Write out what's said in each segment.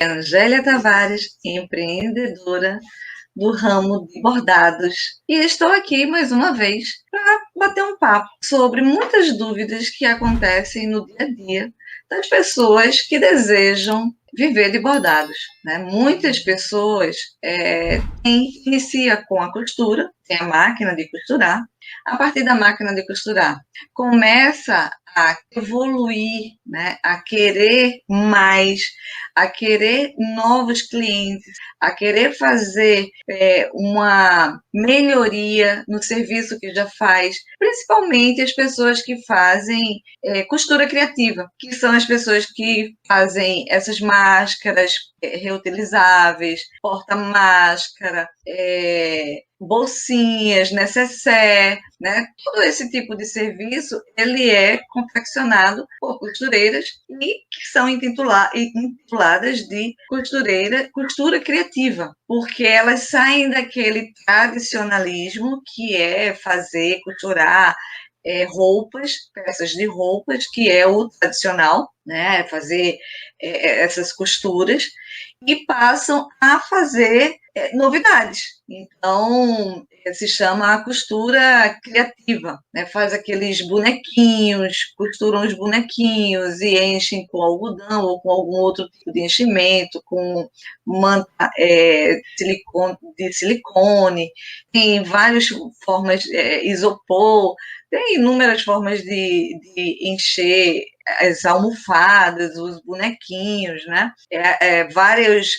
Angélia Tavares, empreendedora do ramo de bordados. E estou aqui mais uma vez para bater um papo sobre muitas dúvidas que acontecem no dia a dia das pessoas que desejam viver de bordados. Né? Muitas pessoas iniciam com a costura, tem a máquina de costurar. A partir da máquina de costurar, começa a evoluir, né? A querer mais, a querer novos clientes, a querer fazer uma melhoria no serviço que já faz, principalmente as pessoas que fazem costura criativa, que são as pessoas que fazem essas máscaras reutilizáveis, porta-máscara, bolsinhas, necessaire, né? Todo esse tipo de serviço, ele é confeccionado por costureiras e que são intituladas de costura criativa, porque elas saem daquele tradicionalismo que é fazer, costurar roupas, peças de roupas, que é o tradicional, né? Fazer essas costuras, e passam a fazer novidades. Então, se chama a costura criativa, né? Faz aqueles bonequinhos, costuram os bonequinhos e enchem com algodão ou com algum outro tipo de enchimento, com manta de silicone, tem várias formas, isopor, tem inúmeras formas de encher as almofadas, os bonequinhos, né? Vários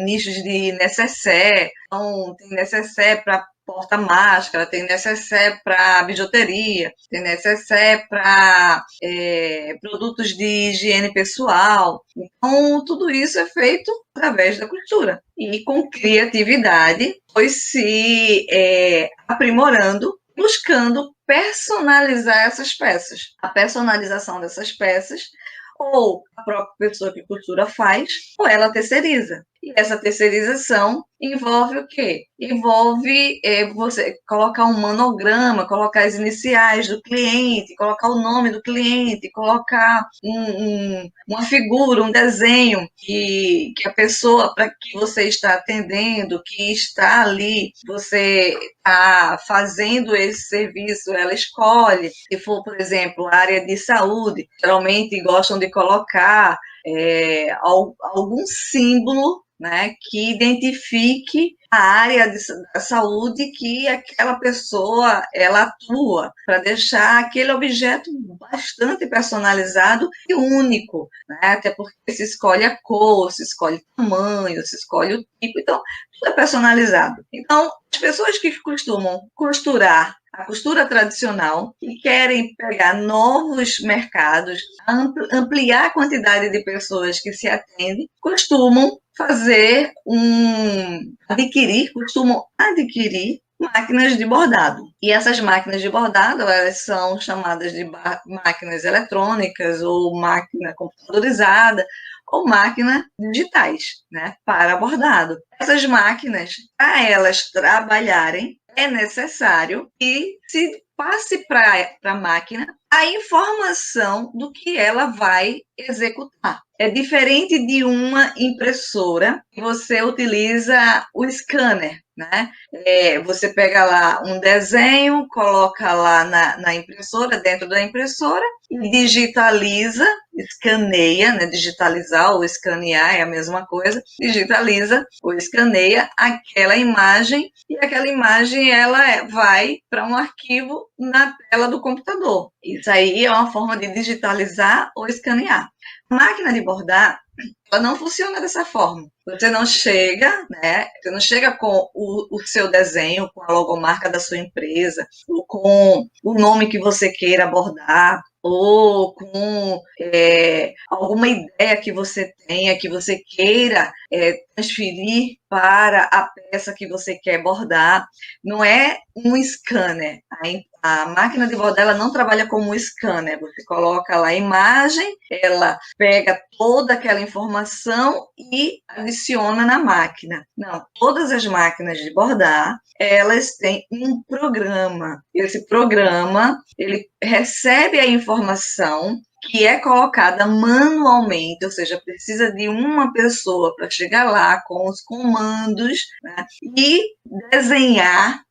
nichos de necessaire. Então, tem necessaire para porta-máscara, tem necessaire para bijuteria, tem necessaire para produtos de higiene pessoal. Então, tudo isso é feito através da costura e com criatividade, pois se aprimorando, buscando personalizar essas peças. A personalização dessas peças, ou a própria pessoa que costura faz, ou ela terceiriza. E essa terceirização envolve o quê? Envolve você colocar um manograma, colocar as iniciais do cliente, colocar o nome do cliente, colocar uma figura, um desenho que a pessoa para que você está atendendo, que está ali, você está fazendo esse serviço, ela escolhe. Se for, por exemplo, a área de saúde, geralmente gostam de colocar algum símbolo, né, que identifique a área da saúde que aquela pessoa ela atua, para deixar aquele objeto bastante personalizado e único, né? Até porque se escolhe a cor, se escolhe o tamanho, se escolhe o tipo, então tudo é personalizado. Então, as pessoas que costumam costurar a costura tradicional e querem pegar novos mercados, ampliar a quantidade de pessoas que se atendem, costumam adquirir máquinas de bordado. E essas máquinas de bordado, elas são chamadas de máquinas eletrônicas ou máquina computadorizada ou máquinas digitais, né, para bordado. Essas máquinas, para elas trabalharem, é necessário que se passe para a máquina a informação do que ela vai executar. É diferente de uma impressora, que você utiliza o scanner, né? Você pega lá um desenho, coloca lá na impressora, dentro da impressora, e digitaliza, escaneia, né? Digitalizar ou escanear é a mesma coisa, digitaliza ou escaneia aquela imagem, e aquela imagem ela vai para um arquivo na tela do computador. Isso aí é uma forma de digitalizar ou escanear. A máquina de bordar, ela não funciona dessa forma. Você não chega, né? Você não chega com o seu desenho, com a logomarca da sua empresa, ou com o nome que você queira abordar, ou com alguma ideia que você tenha, que você queira transferir para a peça que você quer bordar. Não é um scanner. A máquina de bordar ela não trabalha como um scanner. Você coloca lá a imagem, ela pega toda aquela informação e adiciona na máquina. Não, todas as máquinas de bordar, elas têm um programa. Esse programa, ele recebe a informação que é colocada manualmente, ou seja, precisa de uma pessoa para chegar lá com os comandos, né, e desenhar,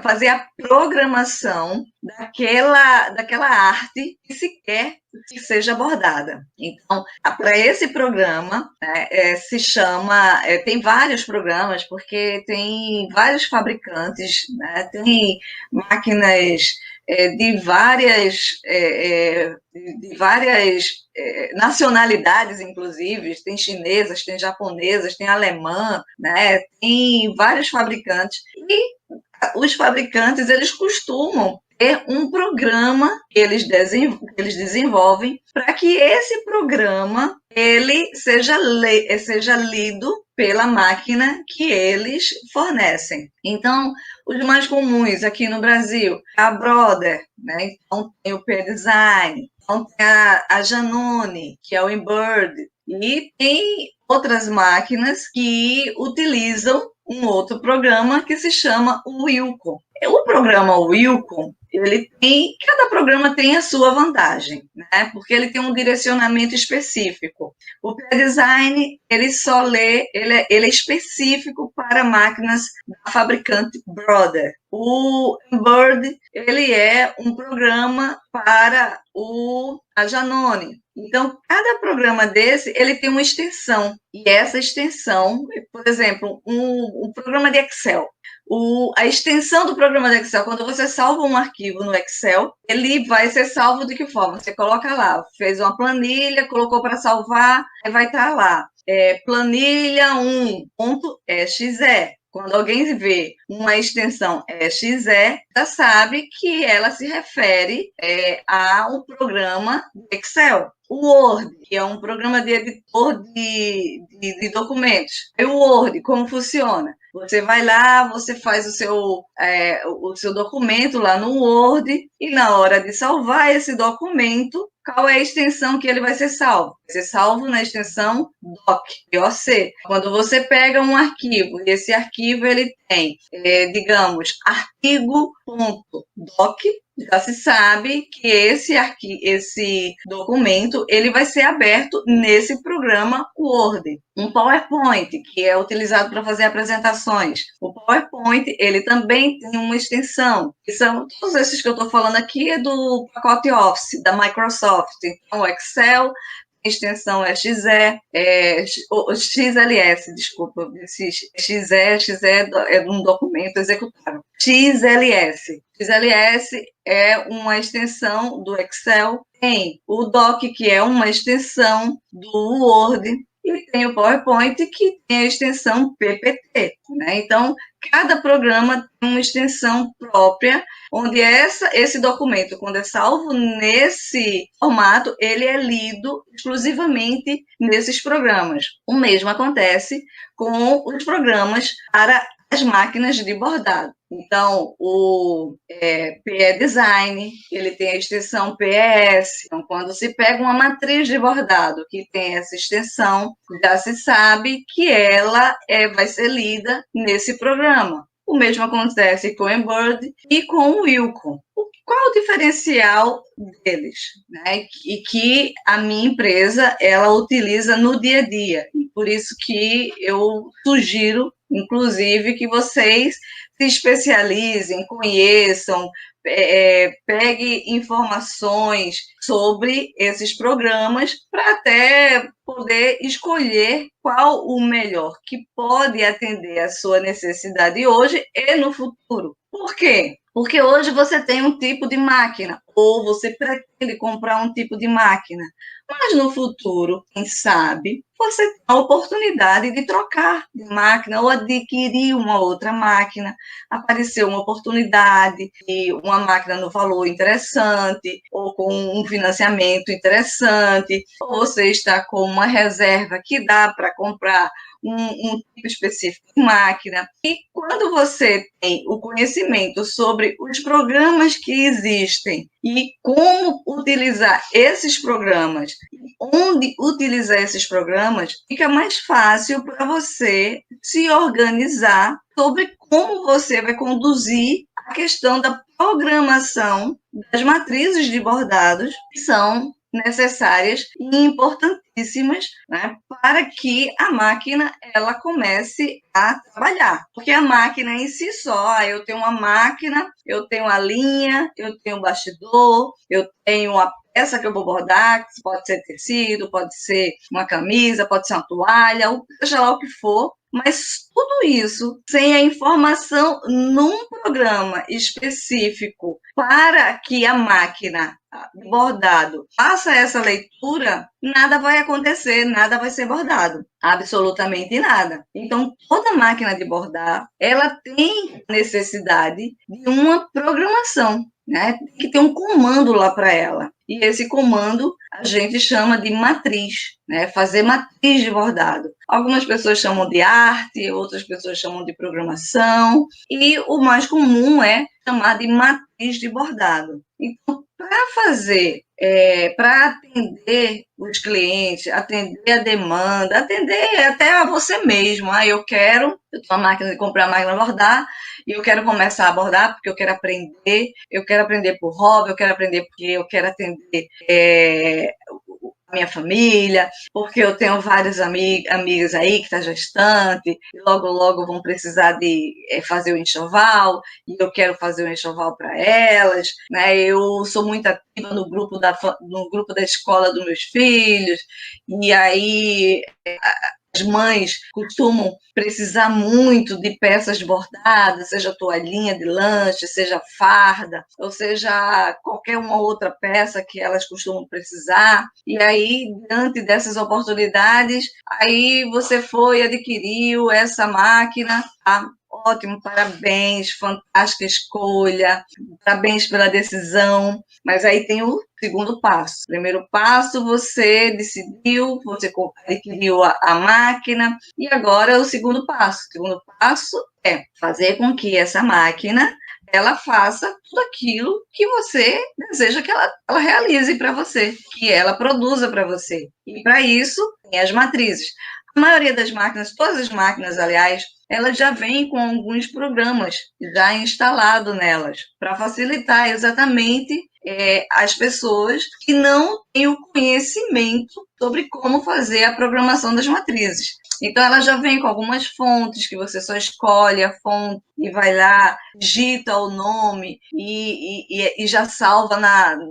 fazer a programação daquela arte que se quer que seja abordada. Então, para esse programa, né, se chama, tem vários programas, porque tem vários fabricantes, né, tem máquinas de várias nacionalidades, inclusive, tem chinesas, tem japonesas, tem alemã, né, tem vários fabricantes, e os fabricantes, eles costumam ter um programa que eles desenvolvem para que esse programa ele seja lido pela máquina que eles fornecem. Então, os mais comuns aqui no Brasil, a Brother, né? Então tem o P-Design, então tem a Janone, que é o Embird, e tem outras máquinas que utilizam um outro programa que se chama o Wilcon. O programa Wilcon, cada programa tem a sua vantagem, né? Porque ele tem um direcionamento específico. O P-Design, ele é específico para máquinas da fabricante Brother. O Bird, ele é um programa para a Janone. Então, cada programa desse, ele tem uma extensão. E essa extensão, por exemplo, um programa de Excel. A extensão do programa de Excel, quando você salva um arquivo no Excel, ele vai ser salvo de que forma? Você coloca lá, fez uma planilha, colocou para salvar, aí vai estar lá, planilha 1.exe. Quando alguém vê uma extensão exe, já sabe que ela se refere a um programa Excel. O Word, que é um programa de editor de documentos. E o Word, como funciona? Você vai lá, você faz o seu documento lá no Word e na hora de salvar esse documento, qual é a extensão que ele vai ser salvo? Vai ser salvo na extensão DOC. Quando você pega um arquivo e esse arquivo ele tem, digamos, arquigo.doc, já se sabe que esse documento ele vai ser aberto nesse programa Word. Um PowerPoint, que é utilizado para fazer apresentações. O PowerPoint, ele também tem uma extensão, que são todos esses que eu estou falando aqui, é do pacote Office, da Microsoft. Então, o Excel, a extensão é XLS, desculpa, XE é de um documento executável. XLS é uma extensão do Excel, tem o Doc, que é uma extensão do Word, e tem o PowerPoint, que tem a extensão PPT, né? Então, cada programa tem uma extensão própria, onde esse documento, quando é salvo nesse formato, ele é lido exclusivamente nesses programas. O mesmo acontece com os programas para as máquinas de bordado. Então, o PE Design, ele tem a extensão PES. Então, quando se pega uma matriz de bordado que tem essa extensão, já se sabe que ela vai ser lida nesse programa. O mesmo acontece com o Embird e com o Wilcon. Qual é o diferencial deles? Né? E que a minha empresa ela utiliza no dia a dia. E por isso que eu sugiro, inclusive, que vocês se especializem, conheçam, pegue informações sobre esses programas para até poder escolher qual o melhor que pode atender a sua necessidade hoje e no futuro. Por quê? Porque hoje você tem um tipo de máquina, ou você pretende comprar um tipo de máquina, mas no futuro, quem sabe, você tem a oportunidade de trocar de máquina ou adquirir uma outra máquina. Apareceu uma oportunidade de uma máquina no valor interessante, ou com um financiamento interessante, ou você está com uma reserva que dá para comprar um tipo específico de máquina. E quando você tem o conhecimento sobre os programas que existem e como utilizar esses programas, onde utilizar esses programas, fica mais fácil para você se organizar sobre como você vai conduzir a questão da programação das matrizes de bordados, que são necessárias e importantíssimas, né, para que a máquina ela comece a trabalhar. Porque a máquina em si só, eu tenho uma máquina, eu tenho a linha, eu tenho o bastidor, eu tenho a peça que eu vou bordar, que pode ser tecido, pode ser uma camisa, pode ser uma toalha, seja lá o que for, mas tudo isso sem a informação num programa específico para que a máquina bordado faça essa leitura, nada vai acontecer, nada vai ser bordado, absolutamente nada. Então, toda máquina de bordar, ela tem necessidade de uma programação, né? Tem que ter um comando lá para ela. E esse comando a gente chama de matriz, né? Fazer matriz de bordado. Algumas pessoas chamam de arte, outras pessoas chamam de programação, e o mais comum é chamar de matriz de bordado. Então, para fazer, para atender os clientes, atender a demanda, atender até a você mesmo. Eu tenho uma máquina de comprar máquina de bordar, e eu quero começar a bordar porque eu quero aprender por hobby, eu quero aprender porque eu quero atender a minha família, porque eu tenho várias amigas aí que estão gestante, e logo vão precisar de fazer o enxoval, e eu quero fazer o enxoval para elas, né? Eu sou muito ativa no grupo da escola dos meus filhos, e aí as mães costumam precisar muito de peças bordadas, seja toalhinha de lanche, seja farda, ou seja qualquer uma outra peça que elas costumam precisar. E aí, diante dessas oportunidades, aí você foi e adquiriu essa máquina, tá? Ótimo, parabéns, fantástica escolha, parabéns pela decisão. Mas aí tem o segundo passo. Primeiro passo, você decidiu, você adquiriu a máquina, e agora o segundo passo. O segundo passo é fazer com que essa máquina ela faça tudo aquilo que você deseja que ela realize para você, que ela produza para você. E para isso, tem as matrizes. A maioria das máquinas, todas as máquinas, aliás, elas já vêm com alguns programas já instalados nelas, para facilitar exatamente as pessoas que não têm o conhecimento sobre como fazer a programação das matrizes. Então, ela já vem com algumas fontes que você só escolhe a fonte e vai lá, digita o nome e já salva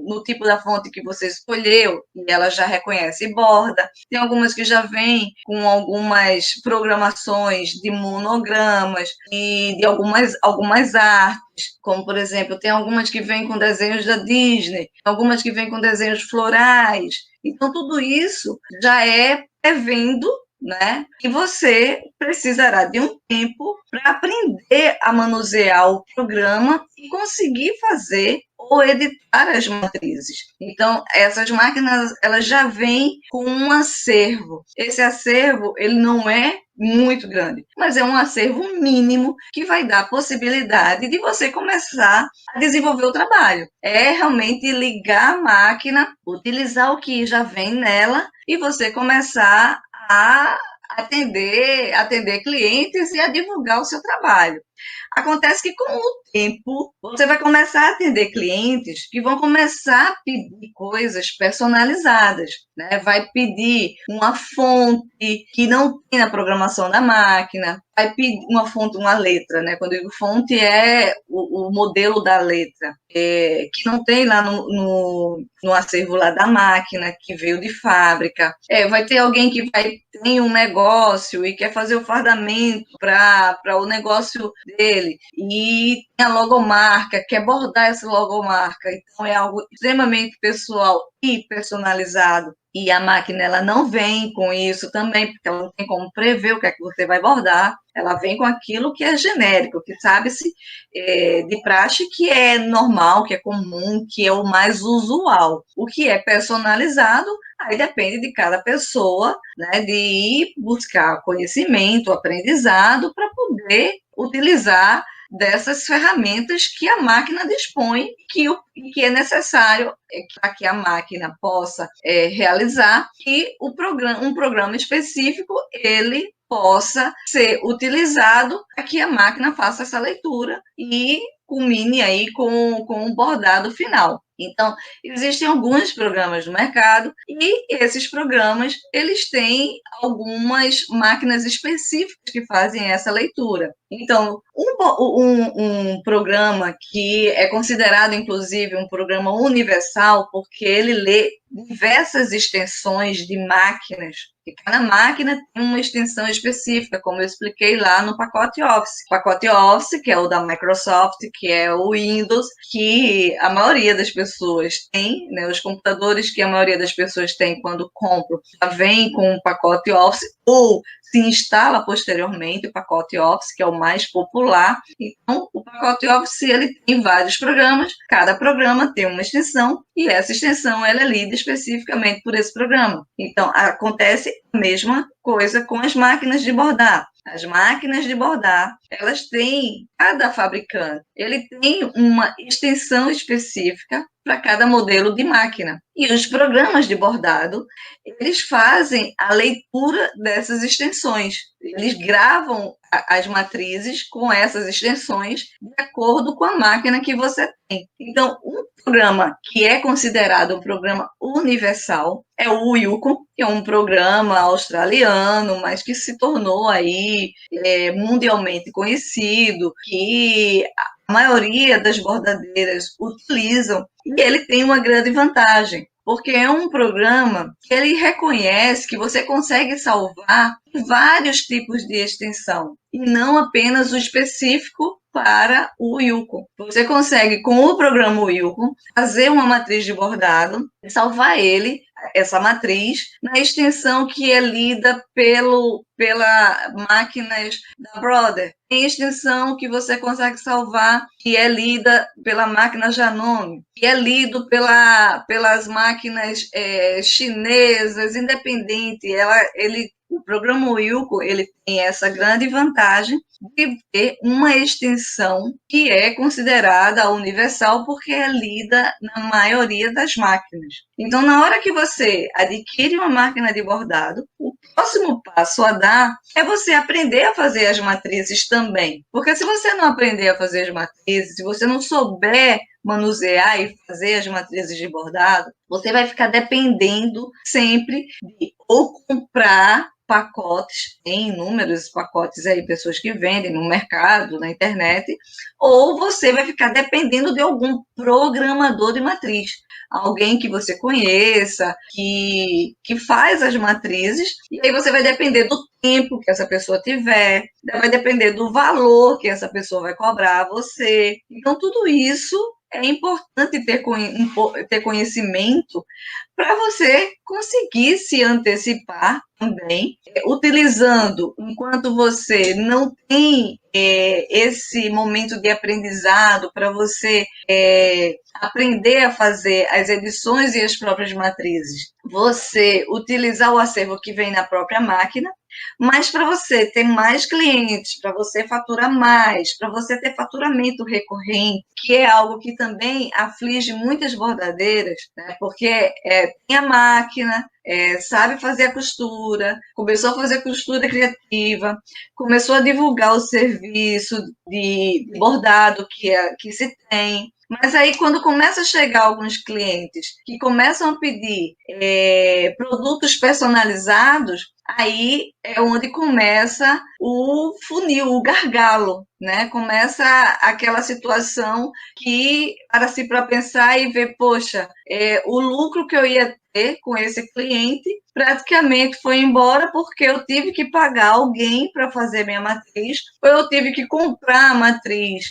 no tipo da fonte que você escolheu, e ela já reconhece e borda. Tem algumas que já vêm com algumas programações de monogramas e de algumas artes, como, por exemplo, tem algumas que vêm com desenhos da Disney, algumas que vêm com desenhos florais. Então, tudo isso já é prevendo, né? E você precisará de um tempo para aprender a manusear o programa e conseguir fazer ou editar as matrizes. Então, essas máquinas, elas já vêm com um acervo. Esse acervo, ele não é muito grande, mas é um acervo mínimo que vai dar a possibilidade de você começar a desenvolver o trabalho. É realmente ligar a máquina, utilizar o que já vem nela e você começar a atender clientes e a divulgar o seu trabalho. Acontece que, com o tempo, você vai começar a atender clientes que vão começar a pedir coisas personalizadas, né? Vai pedir uma fonte que não tem na programação da máquina, vai pedir uma fonte, uma letra, né? Quando eu digo fonte, é o modelo da letra, que não tem lá no acervo lá da máquina, que veio de fábrica. Vai ter alguém que tem um negócio e quer fazer o fardamento para o negócio dele, e tem a logomarca, quer bordar essa logomarca. Então, é algo extremamente pessoal e personalizado. E a máquina, ela não vem com isso também, porque ela não tem como prever o que é que você vai bordar. Ela vem com aquilo que é genérico, que sabe-se de praxe, que é normal, que é comum, que é o mais usual. O que é personalizado, aí depende de cada pessoa, né, de ir buscar conhecimento, aprendizado, para poder utilizar dessas ferramentas que a máquina dispõe, que é necessário para que a máquina possa realizar, e um programa específico, ele possa ser utilizado para que a máquina faça essa leitura e culmine aí com o bordado final. Então, existem alguns programas no mercado e esses programas, eles têm algumas máquinas específicas que fazem essa leitura. Então, um programa que é considerado, inclusive, um programa universal, porque ele lê diversas extensões de máquinas, e cada máquina tem uma extensão específica, como eu expliquei lá no pacote Office. O pacote Office, que é o da Microsoft, que é o Windows, que a maioria das pessoas tem, né, os computadores que a maioria das pessoas tem quando compram, já vem com o pacote Office, ou se instala posteriormente o pacote Office, que é o mais popular. Então, o pacote Office ele tem vários programas, cada programa tem uma extensão, e essa extensão ela é lida especificamente por esse programa. Então, acontece a mesma coisa com as máquinas de bordar. As máquinas de bordar, elas têm, cada fabricante, ele tem uma extensão específica para cada modelo de máquina. E os programas de bordado, eles fazem a leitura dessas extensões. Eles gravam as matrizes com essas extensões de acordo com a máquina que você tem. Então, um programa que é considerado um programa universal é o Yukon, que é um programa australiano, mas que se tornou aí mundialmente conhecido, que a maioria das bordadeiras utilizam, e ele tem uma grande vantagem, porque é um programa que ele reconhece que você consegue salvar vários tipos de extensão, e não apenas o específico para o Yukon. Você consegue, com o programa Yukon, fazer uma matriz de bordado, salvar essa matriz, na extensão que é lida pela máquinas da Brother. Tem extensão que você consegue salvar, que é lida pela máquina Janome, que é lido pelas máquinas chinesas, independente. O programa Wilco, ele tem essa grande vantagem de ter uma extensão que é considerada universal porque é lida na maioria das máquinas. Então, na hora que você adquire uma máquina de bordado, o próximo passo a dar é você aprender a fazer as matrizes também. Porque se você não aprender a fazer as matrizes, se você não souber manusear e fazer as matrizes de bordado, você vai ficar dependendo sempre de ou comprar pacotes, tem inúmeros pacotes aí, pessoas que vendem no mercado, na internet, ou você vai ficar dependendo de algum programador de matriz, alguém que você conheça, que faz as matrizes, e aí você vai depender do tempo que essa pessoa tiver, vai depender do valor que essa pessoa vai cobrar a você. Então, tudo isso é importante ter conhecimento para você conseguir se antecipar também, utilizando, enquanto você não tem esse momento de aprendizado para você aprender a fazer as edições e as próprias matrizes, você utilizar o acervo que vem na própria máquina, mas para você ter mais clientes, para você faturar mais, para você ter faturamento recorrente, que é algo que também aflige muitas bordadeiras, né? Porque tem a máquina, sabe fazer a costura, começou a fazer costura criativa, começou a divulgar o serviço de bordado que se tem. Mas aí, quando começa a chegar alguns clientes que começam a pedir produtos personalizados, aí é onde começa o funil, o gargalo, né? Começa aquela situação que, para pensar e ver, poxa, o lucro que eu ia ter com esse cliente praticamente foi embora porque eu tive que pagar alguém para fazer minha matriz, ou eu tive que comprar a matriz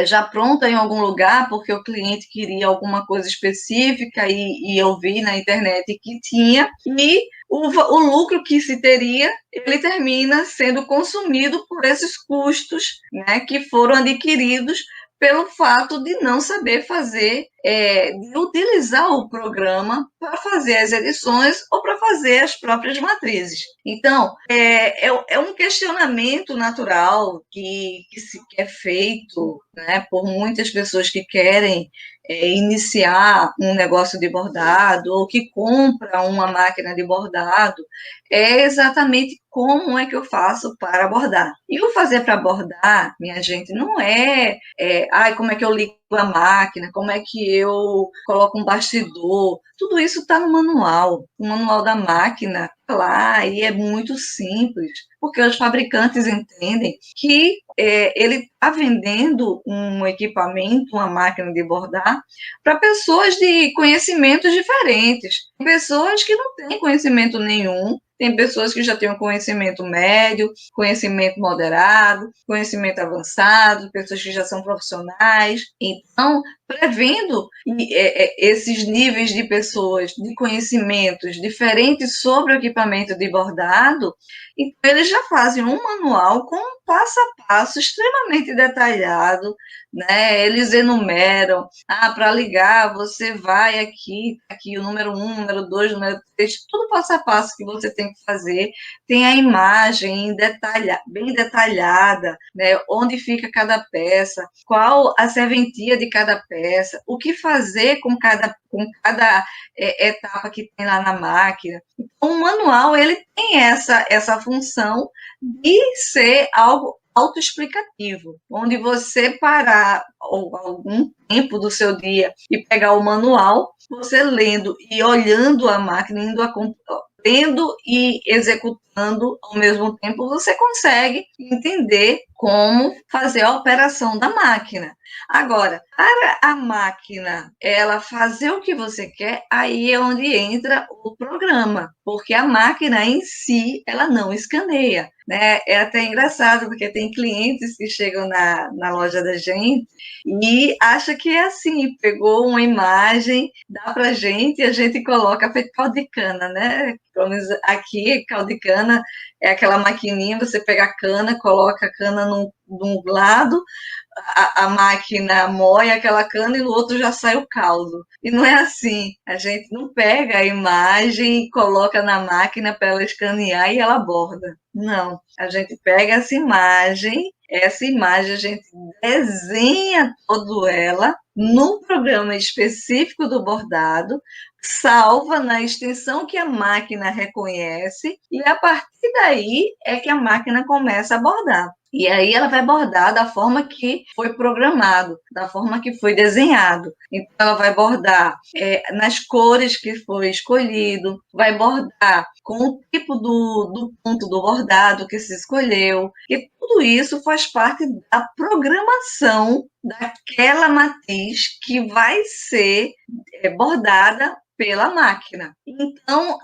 já pronta em algum lugar porque o cliente queria alguma coisa específica e eu vi na internet que tinha, e o lucro que se teria, ele termina sendo consumido por esses custos, né, que foram adquiridos pelo fato de não saber fazer, de utilizar o programa para fazer as edições ou para fazer as próprias matrizes. Então, é um questionamento natural que é feito, né, por muitas pessoas que querem iniciar um negócio de bordado ou que compra uma máquina de bordado, é exatamente como é que eu faço para bordar. E o fazer para bordar, minha gente, não como é que eu ligo a máquina, como é que eu coloco um bastidor. Tudo isso está no manual. O manual da máquina tá lá e é muito simples, porque os fabricantes entendem que ele está vendendo um equipamento, uma máquina de bordar, para pessoas de conhecimentos diferentes, pessoas que não têm conhecimento nenhum. Tem pessoas que já têm um conhecimento médio, conhecimento moderado, conhecimento avançado, pessoas que já são profissionais. Então, prevendo esses níveis de pessoas, de conhecimentos diferentes sobre o equipamento de bordado, então eles já fazem um manual com um passo a passo extremamente detalhado, né? Eles enumeram, para ligar, você vai aqui o número 1, número 2, número 3, tudo passo a passo que você tem que fazer, tem a imagem bem detalhada, né? Onde fica cada peça, qual a serventia de cada peça, o que fazer com cada etapa que tem lá na máquina. Então, o manual, ele tem essa função de ser algo autoexplicativo, onde você parar algum tempo do seu dia e pegar o manual, você lendo e olhando a máquina, lendo e executando ao mesmo tempo, você consegue entender como fazer a operação da máquina. Agora, para a máquina ela fazer o que você quer, aí é onde entra o programa, porque a máquina em si, ela não escaneia, né? É até engraçado, porque tem clientes que chegam na loja da gente e acha que é assim, pegou uma imagem, dá para a gente coloca feito caldo de cana, né? Pelo menos aqui, caldo de cana é aquela maquininha, você pega a cana, coloca a cana num lado, a máquina moe aquela cana e no outro já sai o caldo. E não é assim. A gente não pega a imagem e coloca na máquina para ela escanear e ela borda. Não. A gente pega essa imagem a gente desenha toda ela no programa específico do bordado, salva na extensão que a máquina reconhece e a partir daí é que a máquina começa a bordar. E aí ela vai bordar da forma que foi programado, da forma que foi desenhado. Então ela vai bordar nas cores que foi escolhido, vai bordar com o tipo do ponto do bordado que se escolheu. E tudo isso faz parte da programação daquela matriz que vai ser bordada pela máquina. Então,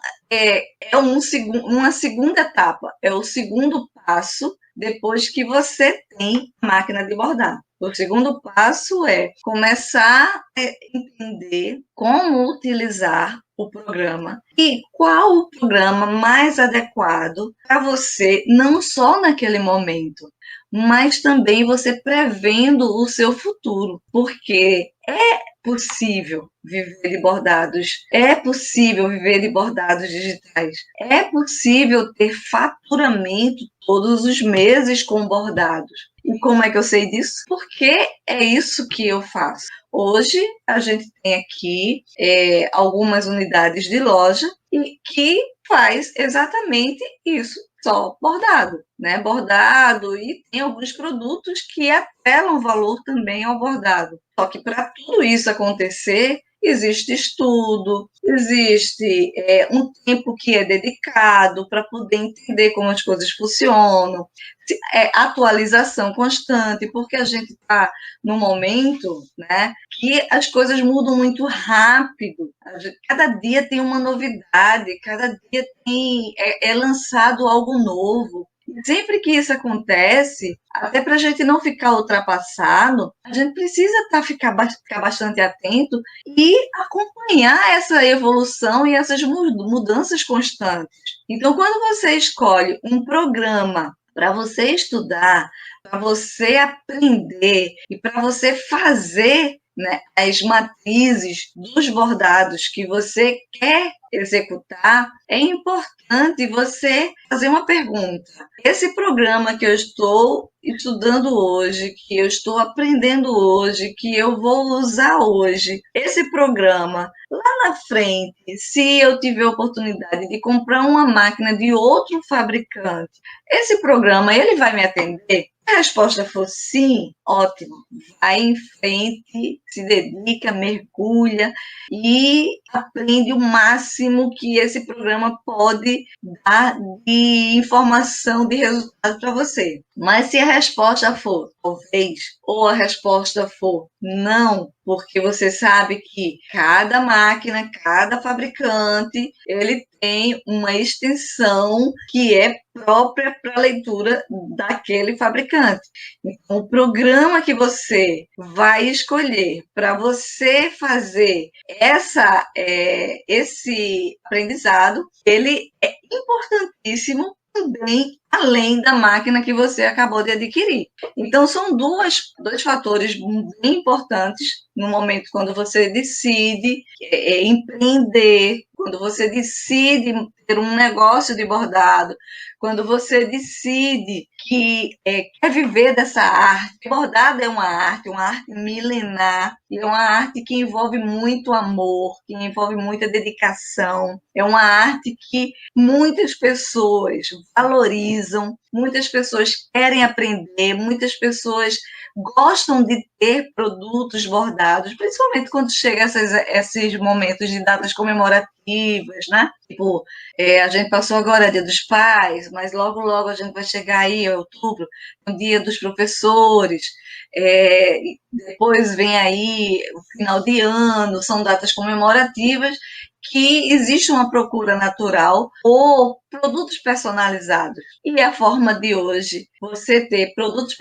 uma segunda etapa, é o segundo passo depois que você tem máquina de bordar. O segundo passo é começar a entender como utilizar o programa e qual o programa mais adequado para você, não só naquele momento, mas também você prevendo o seu futuro, porque é possível viver de bordados, é possível viver de bordados digitais, é possível ter faturamento todos os meses com bordados. E como é que eu sei disso? Porque é isso que eu faço. Hoje a gente tem aqui algumas unidades de loja e que faz exatamente isso, só bordado, né? Bordado e tem alguns produtos que atrelam valor também ao bordado. Só que para tudo isso acontecer, existe estudo, existe um tempo que é dedicado para poder entender como as coisas funcionam, atualização constante, porque a gente está num momento, né, que as coisas mudam muito rápido. Cada dia tem uma novidade, cada dia é lançado algo novo. Sempre que isso acontece, até para a gente não ficar ultrapassado, a gente precisa ficar bastante atento e acompanhar essa evolução e essas mudanças constantes. Então, quando você escolhe um programa para você estudar, para você aprender e para você fazer né, as matrizes dos bordados que você quer executar, é importante você fazer uma pergunta. Esse programa que eu estou estudando hoje, que eu estou aprendendo hoje, que eu vou usar hoje, esse programa, lá na frente, se eu tiver a oportunidade de comprar uma máquina de outro fabricante, esse programa, ele vai me atender? Se a resposta for sim, ótimo, vai em frente, se dedica, mergulha e aprende o máximo que esse programa pode dar de informação, de resultado para você. Mas se a resposta for talvez, ou a resposta for não, porque você sabe que cada máquina, cada fabricante, ele tem uma extensão que é própria para a leitura daquele fabricante. Então, o programa que você vai escolher para você fazer esse aprendizado, ele é importantíssimo também, além da máquina que você acabou de adquirir. Então, são dois fatores bem importantes no momento quando você decide empreender, quando você decide ter um negócio de bordado, quando você decide que quer viver dessa arte. Bordado é uma arte milenar, e é uma arte que envolve muito amor, que envolve muita dedicação. É uma arte que muitas pessoas valorizam, muitas pessoas querem aprender, muitas pessoas gostam de ter produtos bordados, principalmente quando chega esses momentos de datas comemorativas, né? Tipo, a gente passou agora Dia dos Pais, mas logo, logo a gente vai chegar aí, em outubro, o Dia dos Professores, depois vem aí o final de ano, são datas comemorativas que existe uma procura natural por produtos personalizados. E a forma de hoje, você ter produtos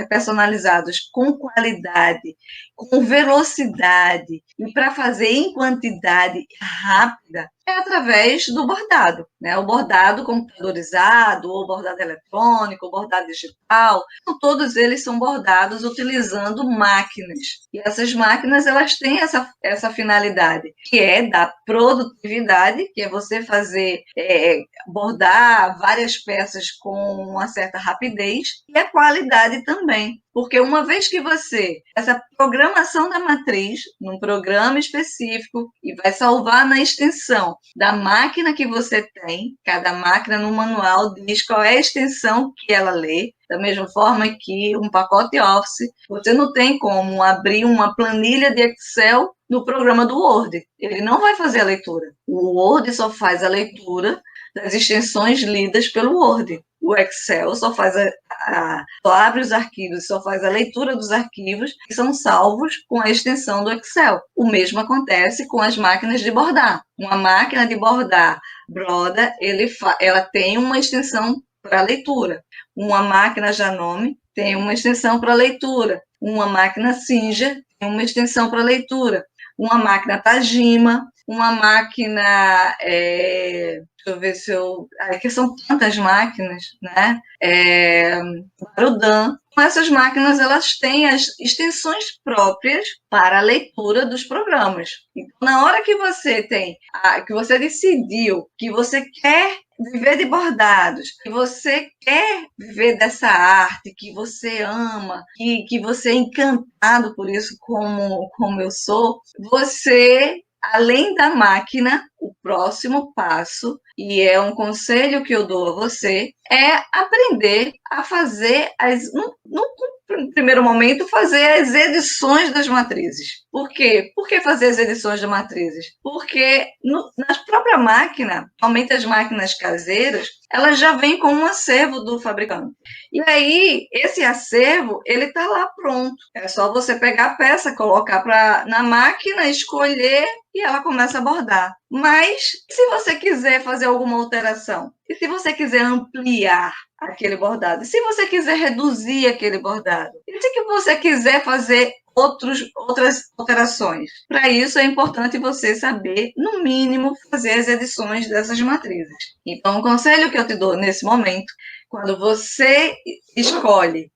personalizados com qualidade, com velocidade e para fazer em quantidade rápida, é através do bordado, né? O bordado computadorizado, ou bordado eletrônico, ou bordado digital, todos eles são bordados utilizando máquinas. E essas máquinas, elas têm essa finalidade, que é da produtividade, que é você fazer, bordar várias peças com uma certa rapidez, e a qualidade também. Porque uma vez que essa programação da matriz, num programa específico, e vai salvar na extensão da máquina que você tem, cada máquina no manual diz qual é a extensão que ela lê, da mesma forma que um pacote Office, você não tem como abrir uma planilha de Excel no programa do Word. Ele não vai fazer a leitura. O Word só faz a leitura das extensões lidas pelo Word. O Excel só só abre os arquivos, só faz a leitura dos arquivos que são salvos com a extensão do Excel. O mesmo acontece com as máquinas de bordar. Uma máquina de bordar Broda, ela tem uma extensão para leitura. Uma máquina Janome tem uma extensão para leitura. Uma máquina Singer tem uma extensão para leitura. Uma máquina Tajima, uma máquina, deixa eu ver se eu... que são tantas máquinas, né? Barudan. Essas máquinas, elas têm as extensões próprias para a leitura dos programas. Então, na hora que que você decidiu que você quer viver de bordados, que você quer viver dessa arte, que você ama, que você é encantado por isso, como eu sou, você, além da máquina, o próximo passo, e é um conselho que eu dou a você, é aprender a fazer no primeiro momento, fazer as edições das matrizes. Por quê? Por que fazer as edições das matrizes? Porque na própria máquina, somente as máquinas caseiras, elas já vêm com um acervo do fabricante. E aí, esse acervo, ele está lá pronto. É só você pegar a peça, colocar na máquina, escolher e ela começa a bordar. Mas, se você quiser fazer alguma alteração? E se você quiser ampliar aquele bordado? E se você quiser reduzir aquele bordado? E se você quiser fazer outras alterações? Para isso, é importante você saber, no mínimo, fazer as edições dessas matrizes. Então, o conselho que eu te dou nesse momento, Quando você escolhe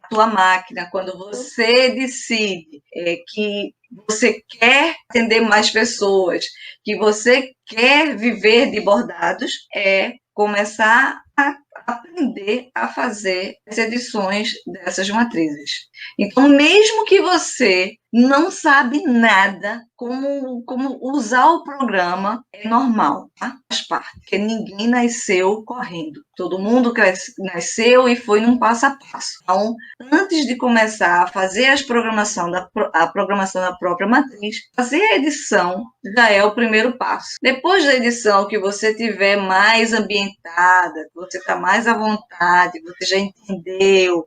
a tua máquina, quando você decide que você quer atender mais pessoas, que você quer viver de bordados, é começar a aprender a fazer as edições dessas matrizes. Então, mesmo que você não sabe nada como usar o programa, é normal, tá? Faz parte, porque ninguém nasceu correndo. Todo mundo nasceu e foi num passo a passo. Então, antes de começar a fazer a programação da própria matriz, fazer a edição já é o primeiro passo. Depois da edição, que você tiver mais ambientada, que você está mais à vontade, você já entendeu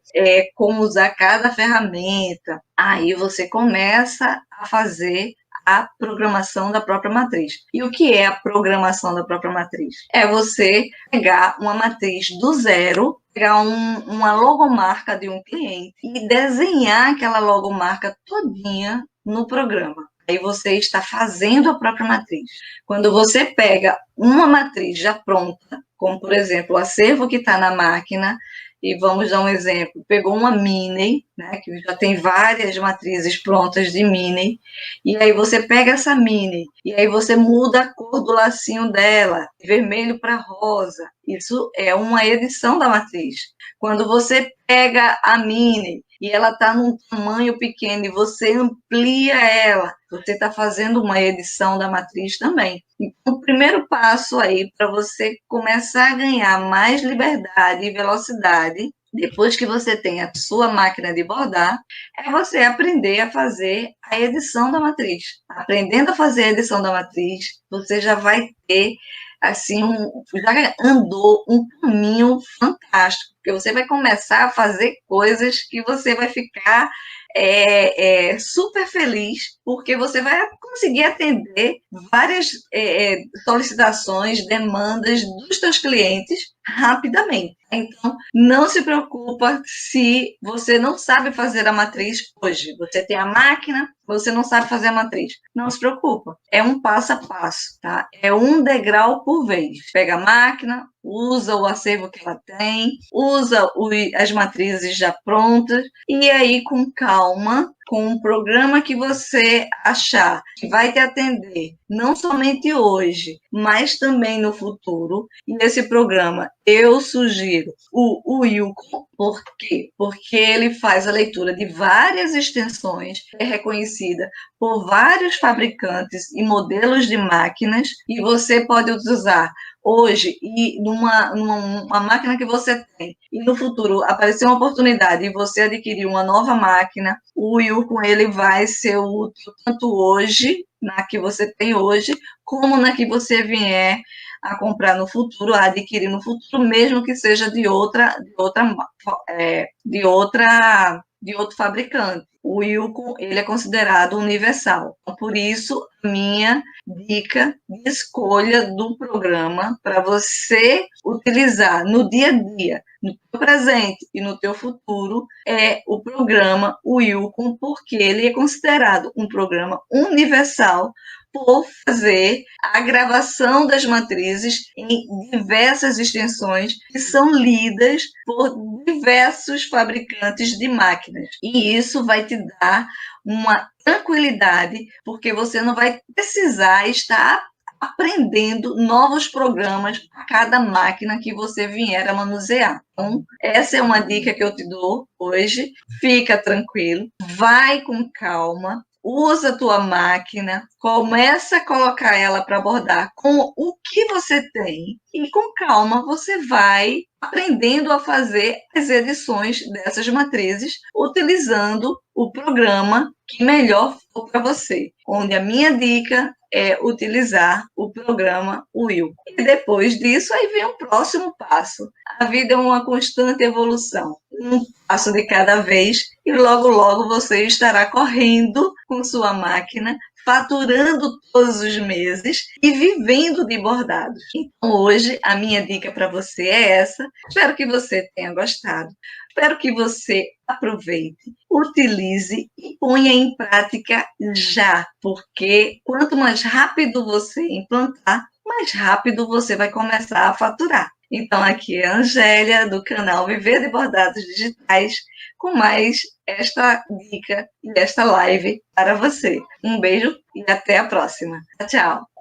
como usar cada ferramenta, aí você começa a fazer a programação da própria matriz. E o que é a programação da própria matriz? É você pegar uma matriz do zero, pegar uma logomarca de um cliente e desenhar aquela logomarca todinha no programa. Aí você está fazendo a própria matriz. Quando você pega uma matriz já pronta, como por exemplo o acervo que está na máquina, e vamos dar um exemplo, pegou uma Mini, né, que já tem várias matrizes prontas de Mini, e aí você pega essa Mini, e aí você muda a cor do lacinho dela, de vermelho para rosa. Isso é uma edição da matriz. Quando você pega a Mini e ela está num tamanho pequeno e você amplia ela, você está fazendo uma edição da matriz também. Então, o primeiro passo aí para você começar a ganhar mais liberdade e velocidade, depois que você tem a sua máquina de bordar, é você aprender a fazer a edição da matriz. Aprendendo a fazer a edição da matriz, você já vai ter assim, já andou um caminho fantástico, porque você vai começar a fazer coisas que você vai ficar super feliz, porque você vai conseguir atender várias solicitações, demandas dos seus clientes rapidamente. Então, não se preocupa se você não sabe fazer a matriz hoje. Você tem a máquina, você não sabe fazer a matriz. Não se preocupa. É um passo a passo, tá? É um degrau por vez. Pega a máquina, usa o acervo que ela tem, usa as matrizes já prontas, e aí, com calma, com um programa que você achar que vai te atender, não somente hoje, mas também no futuro. E esse programa, eu sugiro o Yukon. Por quê? Porque ele faz a leitura de várias extensões, é reconhecida por vários fabricantes e modelos de máquinas, e você pode usar hoje e numa máquina que você tem, e no futuro aparecer uma oportunidade e você adquirir uma nova máquina, o Yukon ele vai ser útil tanto hoje, na que você tem hoje, como na que você vier a comprar no futuro, a adquirir no futuro, mesmo que seja de outro fabricante. O Wilcon, ele é considerado universal. Por isso, minha dica de escolha do programa para você utilizar no dia a dia, no teu presente e no teu futuro, é o programa Wilcon, porque ele é considerado um programa universal por fazer a gravação das matrizes em diversas extensões que são lidas por diversos fabricantes de máquinas. E isso vai te dar uma tranquilidade, porque você não vai precisar estar aprendendo novos programas a cada máquina que você vier a manusear. Então, essa é uma dica que eu te dou hoje. Fica tranquilo, vai com calma, usa a tua máquina, começa a colocar ela para bordar com o que você tem e com calma você vai aprendendo a fazer as edições dessas matrizes utilizando o programa que melhor for para você. Onde a minha dica é utilizar o programa Will. E depois disso, aí vem o próximo passo. A vida é uma constante evolução. Um passo de cada vez e logo, logo você estará correndo com sua máquina, faturando todos os meses e vivendo de bordados. Então, hoje, a minha dica para você é essa. Espero que você tenha gostado. Espero que você aproveite, utilize e ponha em prática já, porque quanto mais rápido você implantar, mais rápido você vai começar a faturar. Então, aqui é a Angélia, do canal Viver de Bordados Digitais, com mais esta dica e esta live para você. Um beijo e até a próxima. Tchau, tchau.